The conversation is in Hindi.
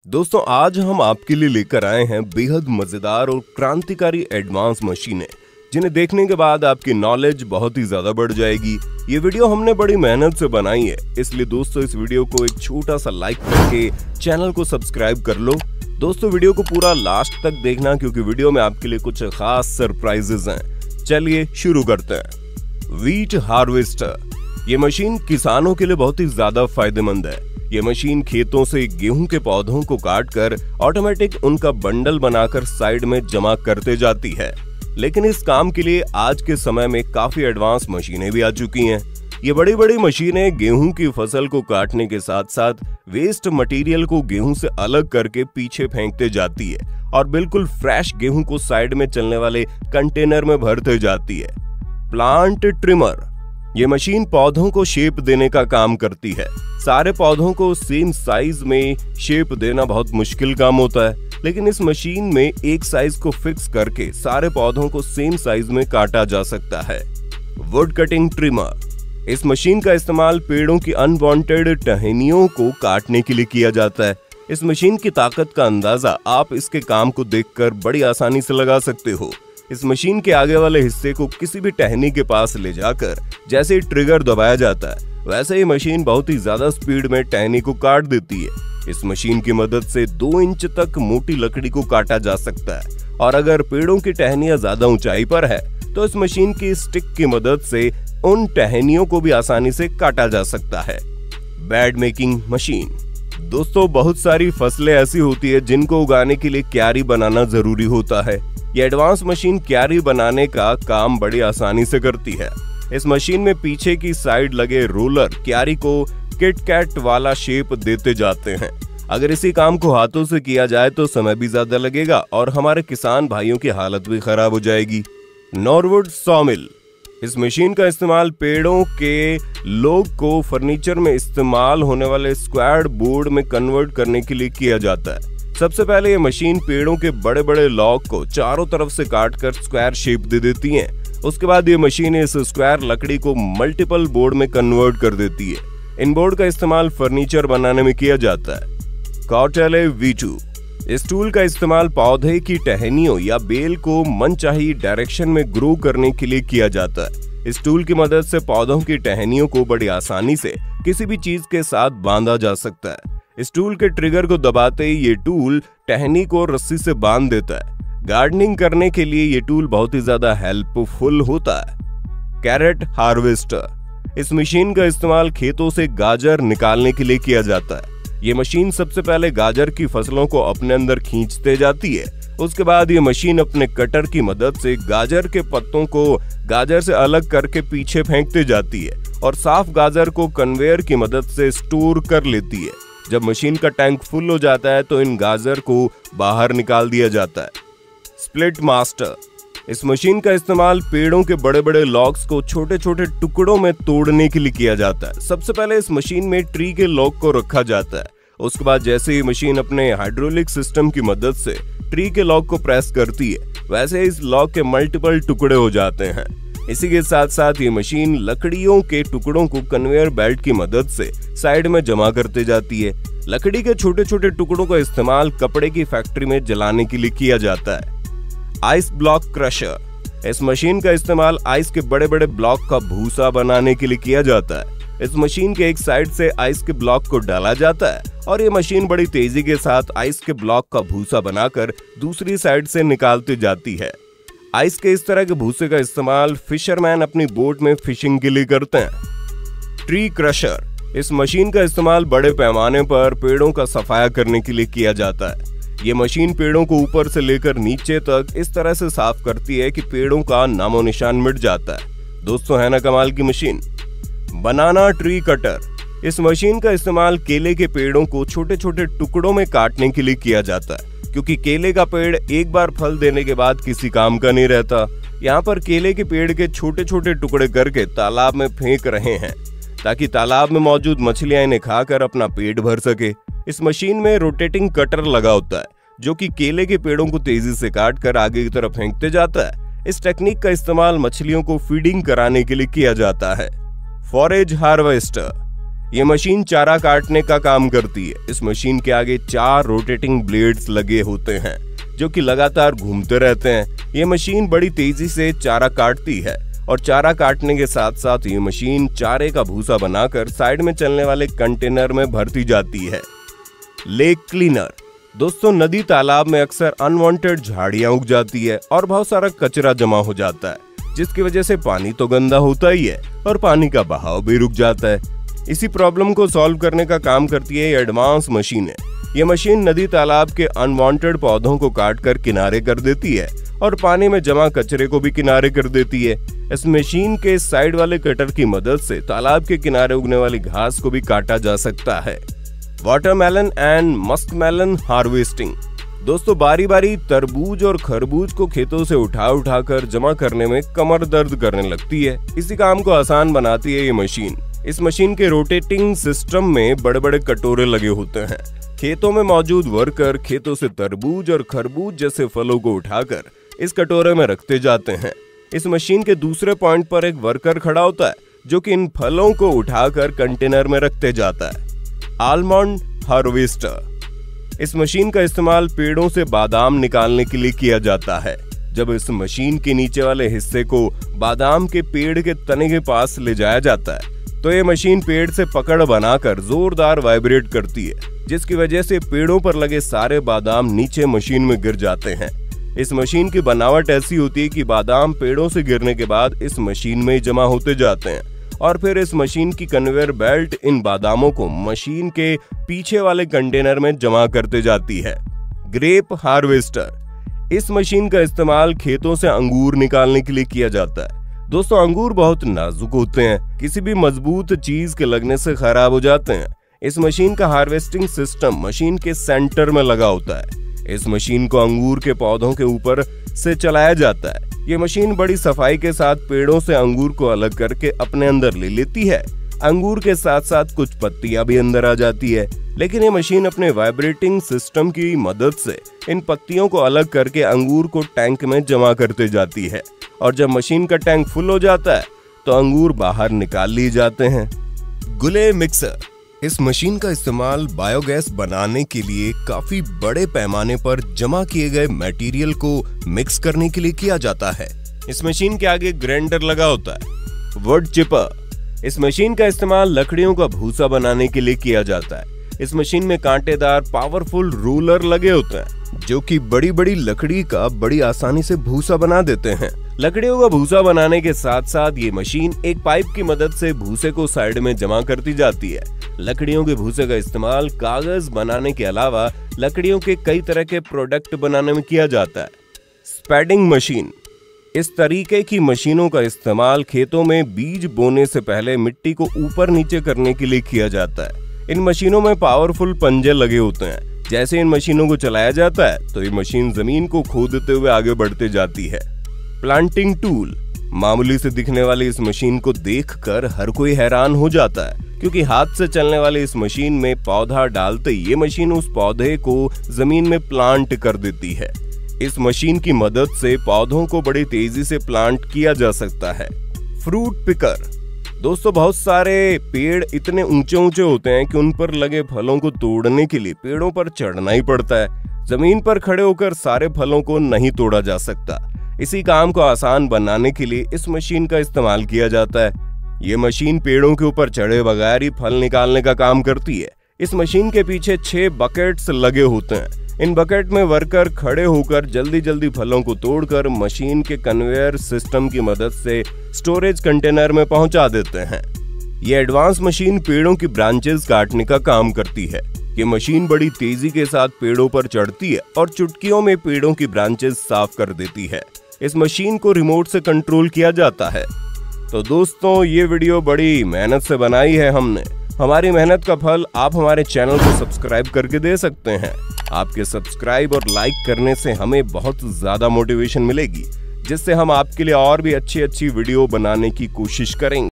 दोस्तों आज हम आपके लिए लेकर आए हैं बेहद मजेदार और क्रांतिकारी एडवांस मशीनें जिन्हें देखने के बाद आपकी नॉलेज बहुत ही ज्यादा बढ़ जाएगी। ये वीडियो हमने बड़ी मेहनत से बनाई है, इसलिए दोस्तों इस वीडियो को एक छोटा सा लाइक करके चैनल को सब्सक्राइब कर लो। दोस्तों वीडियो को पूरा लास्ट तक देखना क्योंकि वीडियो में आपके लिए कुछ खास सरप्राइजेस हैं। चलिए शुरू करते हैं। व्हीट हार्वेस्टर, ये मशीन किसानों के लिए बहुत ही ज्यादा फायदेमंद है। ये मशीन खेतों से गेहूं के पौधों को काटकर ऑटोमेटिक उनका बंडल बनाकर साइड में जमा करते जाती है। लेकिन इस काम के लिए आज के समय में काफी एडवांस मशीनें भी आ चुकी हैं। ये बड़ी बड़ी मशीनें गेहूं की फसल को काटने के साथ साथ वेस्ट मटेरियल को गेहूं से अलग करके पीछे फेंकते जाती है और बिल्कुल फ्रेश गेहूं को साइड में चलने वाले कंटेनर में भरते जाती है। प्लांट ट्रिमर, ये मशीन पौधों को शेप देने का काम करती है। सारे पौधों को सेम साइज में शेप देना बहुत मुश्किल काम होता है, लेकिन इस मशीन में एक साइज को फिक्स करके सारे पौधों को सेम साइज में काटा जा सकता है। वुड कटिंग ट्रिमर, इस मशीन का इस्तेमाल पेड़ों की अनवांटेड टहनियों को काटने के लिए किया जाता है। इस मशीन की ताकत का अंदाजा आप इसके काम को देखकर बड़ी आसानी से लगा सकते हो। इस मशीन के आगे वाले हिस्से को किसी भी टहनी के पास ले जाकर जैसे ही ट्रिगर दबाया जाता है वैसे ही मशीन बहुत ही ज्यादा स्पीड में टहनी को काट देती है। इस मशीन की मदद से 2 इंच तक मोटी लकड़ी को काटा जा सकता है और अगर पेड़ों की टहनियां ज्यादा ऊंचाई पर है तो इस मशीन की स्टिक की मदद से उन टहनियों को भी आसानी से काटा जा सकता है। बेड मेकिंग मशीन, दोस्तों बहुत सारी फसलें ऐसी होती है जिनको उगाने के लिए क्यारी बनाना जरूरी होता है। ये एडवांस मशीन क्यारी बनाने का काम बड़ी आसानी से करती है। इस मशीन में पीछे की साइड लगे रोलर क्यारी को किट कैट वाला शेप देते जाते हैं। अगर इसी काम को हाथों से किया जाए तो समय भी ज्यादा लगेगा और हमारे किसान भाइयों की हालत भी खराब हो जाएगी। नॉर्वुड सॉमिल, इस मशीन का इस्तेमाल पेड़ों के लोग को फर्नीचर में इस्तेमाल होने वाले स्क्वायर बोर्ड में कन्वर्ट करने के लिए किया जाता है। सबसे पहले ये मशीन पेड़ों के बड़े बड़े लॉग को चारों तरफ से काटकर स्क्वायर शेप दे देती है। उसके बाद ये मशीन इस स्क्वायर लकड़ी को मल्टीपल बोर्ड में कन्वर्ट कर देती है। इन बोर्ड का इस्तेमाल फर्नीचर बनाने में किया जाता है। कॉटले वीटू, इस टूल का इस्तेमाल पौधे की टहनियों या बेल को मनचाही डायरेक्शन में ग्रो करने के लिए किया जाता है। इस टूल की मदद से पौधों की टहनियों को बड़ी आसानी से किसी भी चीज के साथ बांधा जा सकता है। इस टूल के ट्रिगर को दबाते ही ये टूल टहनी को रस्सी से बांध देता है। गार्डनिंग करने के लिए ये टूल बहुत ही ज्यादा हेल्पफुल होता है। कैरेट हार्वेस्टर, इस मशीन का इस्तेमाल खेतों से गाजर निकालने के लिए किया जाता है। ये मशीन सबसे पहले गाजर की फसलों को अपने अंदर खींचते जाती है। उसके बाद ये मशीन अपने कटर की मदद से गाजर के पत्तों को गाजर से अलग करके पीछे फेंकते जाती है और साफ गाजर को कन्वेयर की मदद से स्टोर कर लेती है। जब मशीन का टैंक फुल हो जाता है तो इन गाजर को बाहर निकाल दिया जाता है। स्प्लिट मास्टर, इस मशीन का इस्तेमाल पेड़ों के बड़े बड़े लॉग्स को छोटे छोटे टुकड़ों में तोड़ने के लिए किया जाता है। सबसे पहले इस मशीन में ट्री के लॉग को रखा जाता है। उसके बाद जैसे ही मशीन अपने हाइड्रोलिक सिस्टम की मदद से ट्री के लॉग को प्रेस करती है वैसे इस लॉग के मल्टीपल टुकड़े हो जाते हैं। इसी के साथ साथ ये मशीन लकड़ियों के टुकड़ों को कन्वेयर बेल्ट की मदद से साइड में जमा करते जाती है। लकड़ी के छोटे छोटे टुकड़ों का इस्तेमाल कपड़े की फैक्ट्री में जलाने के लिए किया जाता है। आइस ब्लॉक क्रशर, इस मशीन का इस्तेमाल आइस के बड़े बड़े ब्लॉक का भूसा बनाने के लिए किया जाता है। इस मशीन के एक साइड से आइस के ब्लॉक को डाला जाता है और ये मशीन बड़ी तेजी के साथ आइस के ब्लॉक का भूसा बनाकर दूसरी साइड से निकालती जाती है। आइस के इस तरह के भूसे का इस्तेमाल फिशरमैन अपनी बोट में फिशिंग के लिए करते हैं। ट्री क्रशर, इस मशीन का इस्तेमाल बड़े पैमाने पर पेड़ों का सफाया करने के लिए किया जाता है। ये मशीन पेड़ों को ऊपर से लेकर नीचे तक इस तरह से साफ करती है कि पेड़ों का नामो निशान मिट जाता है। दोस्तों है ना कमाल की मशीन। बनाना ट्री कटर, इस मशीन का इस्तेमाल केले के पेड़ों को छोटे छोटे टुकड़ों में काटने के लिए किया जाता है क्योंकि केले का पेड़ एक बार फल देने के बाद किसी काम का नहीं रहता। यहाँ पर केले के पेड़ के छोटे छोटे टुकड़े करके तालाब में फेंक रहे हैं ताकि तालाब में मौजूद मछलियां इन्हें खाकर अपना पेट भर सके। इस मशीन में रोटेटिंग कटर लगा होता है जो कि केले के पेड़ों को तेजी से काट कर आगे की तरफ फेंकते जाता है। इस टेक्निक का इस्तेमाल मछलियों को फीडिंग कराने के लिए किया जाता है। फॉरेज हार्वेस्टर, ये मशीन चारा काटने का काम करती है। इस मशीन के आगे 4 रोटेटिंग ब्लेड्स लगे होते हैं जो कि लगातार घूमते रहते हैं। ये मशीन बड़ी तेजी से चारा काटती है और चारा काटने के साथ साथ ये मशीन चारे का भूसा बनाकर साइड में चलने वाले कंटेनर में भरती जाती है। Lake cleaner. दोस्तों, नदी तालाब में अक्सर अनवांटेड झाड़ियां उग जाती है और बहुत सारा कचरा जमा हो जाता है, जिसकी वजह से पानी तो गंदा होता ही है और पानी का बहाव भी रुक जाता है। इसी प्रॉब्लम को सॉल्व करने का काम करती है एडवांस मशीनें। ये मशीन नदी तालाब के अनवांटेड पौधों को काटकर किनारे कर देती है और पानी में जमा कचरे को भी किनारे कर देती है। इस मशीन के साइड वाले कटर की मदद से तालाब के किनारे उगने वाली घास को भी काटा जा सकता है। Watermelon and muskmelon harvesting. दोस्तों, बारी बारी तरबूज और खरबूज को खेतों से उठाकर जमा करने में कमर दर्द करने लगती है। इसी काम को आसान बनाती है ये मशीन। इस मशीन के रोटेटिंग सिस्टम में बड़े बड़े कटोरे लगे होते हैं। खेतों में मौजूद वर्कर खेतों से तरबूज और खरबूज जैसे फलों को उठाकर इस कटोरे में रखते जाते हैं। इस मशीन के दूसरे पॉइंट पर एक वर्कर खड़ा होता है जो कि इन फलों को उठाकर कंटेनर में रखते जाता है। Almond harvester. इस मशीन का इस्तेमाल पेड़ों से बादाम निकालने के लिए किया जाता है। जब इस मशीन के नीचे वाले हिस्से को बादाम के पेड़ के तने के पास ले जाया जाता है तो ये मशीन पेड़ से पकड़ बनाकर जोरदार वाइब्रेट करती है, जिसकी वजह से पेड़ों पर लगे सारे बादाम नीचे मशीन में गिर जाते हैं। इस मशीन की बनावट ऐसी होती है कि बादाम पेड़ों से गिरने के बाद इस मशीन में जमा होते जाते हैं और फिर इस मशीन की कन्वेयर बेल्ट इन बादामों को मशीन के पीछे वाले कंटेनर में जमा करते जाती है। Grep harvester. इस मशीन का इस्तेमाल खेतों से अंगूर निकालने के लिए किया जाता है। दोस्तों, अंगूर बहुत नाजुक होते हैं, किसी भी मजबूत चीज के लगने से खराब हो जाते हैं। इस मशीन का हार्वेस्टिंग सिस्टम मशीन के सेंटर में लगा होता है। इस मशीन को अंगूर के पौधों के ऊपर से चलाया जाता है। ये मशीन बड़ी सफाई के साथ पेड़ों से अंगूर को अलग करके अपने अंदर ले लेती है। अंगूर के साथ साथ कुछ पत्तियां भी अंदर आ जाती है, लेकिन ये मशीन अपने वाइब्रेटिंग सिस्टम की मदद से इन पत्तियों को अलग करके अंगूर को टैंक में जमा करते जाती है और जब मशीन का टैंक फुल हो जाता है तो अंगूर बाहर निकाल लिए जाते हैं। गुले मिक्सर। इस मशीन का इस्तेमाल बायोगैस बनाने के लिए काफी बड़े पैमाने पर जमा किए गए मटेरियल को मिक्स करने के लिए किया जाता है। इस मशीन के आगे ग्राइंडर लगा होता है। Would cheaper. इस मशीन का इस्तेमाल लकड़ियों का भूसा बनाने के लिए किया जाता है। इस मशीन में कांटेदार पावरफुल रोलर लगे होते हैं जो कि बड़ी बड़ी लकड़ी का बड़ी आसानी से भूसा बना देते हैं। लकड़ियों का भूसा बनाने के साथ साथ ये मशीन एक पाइप की मदद से भूसे को साइड में जमा करती जाती है। लकड़ियों के भूसे का इस्तेमाल कागज बनाने के अलावा लकड़ियों के कई तरह के प्रोडक्ट बनाने में किया जाता है। स्पैडिंग मशीन। इस तरीके की मशीनों का इस्तेमाल खेतों में बीज बोने से पहले मिट्टी को ऊपर नीचे करने के लिए किया जाता है। इन मशीनों में पावरफुल पंजे लगे होते हैं। जैसे इन मशीनों को चलाया जाता है तो ये मशीन जमीन को खोदते हुए आगे बढ़ते जाती है। Planting tool. मामूली से दिखने वाली इस मशीन को देखकर हर कोई हैरान हो जाता है, क्योंकि हाथ से चलने वाली इस मशीन में पौधा डालते ही ये मशीन उस पौधे को जमीन में प्लांट कर देती है। इस मशीन की मदद से पौधों को बड़ी तेजी से प्लांट किया जा सकता है। Fruit picker. दोस्तों, बहुत सारे पेड़ इतने ऊंचे ऊंचे होते हैं कि उन पर लगे फलों को तोड़ने के लिए पेड़ों पर चढ़ना ही पड़ता है। जमीन पर खड़े होकर सारे फलों को नहीं तोड़ा जा सकता। इसी काम को आसान बनाने के लिए इस मशीन का इस्तेमाल किया जाता है। ये मशीन पेड़ों के ऊपर चढ़े बगैर ही फल निकालने का काम करती है। इस मशीन के पीछे 6 बकेट्स लगे होते हैं। इन बकेट में वर्कर खड़े होकर जल्दी जल्दी फलों को तोड़कर मशीन के कन्वेयर सिस्टम की मदद से स्टोरेज कंटेनर में पहुंचा देते हैं। ये एडवांस मशीन पेड़ों की ब्रांचेस काटने का काम करती है। ये मशीन बड़ी तेजी के साथ पेड़ों पर चढ़ती है और चुटकियों में पेड़ों की ब्रांचेस साफ कर देती है। इस मशीन को रिमोट से कंट्रोल किया जाता है। तो दोस्तों, ये वीडियो बड़ी मेहनत से बनाई है हमने। हमारी मेहनत का फल आप हमारे चैनल को सब्सक्राइब करके दे सकते हैं। आपके सब्सक्राइब और लाइक करने से हमें बहुत ज्यादा मोटिवेशन मिलेगी, जिससे हम आपके लिए और भी अच्छी वीडियो बनाने की कोशिश करेंगे।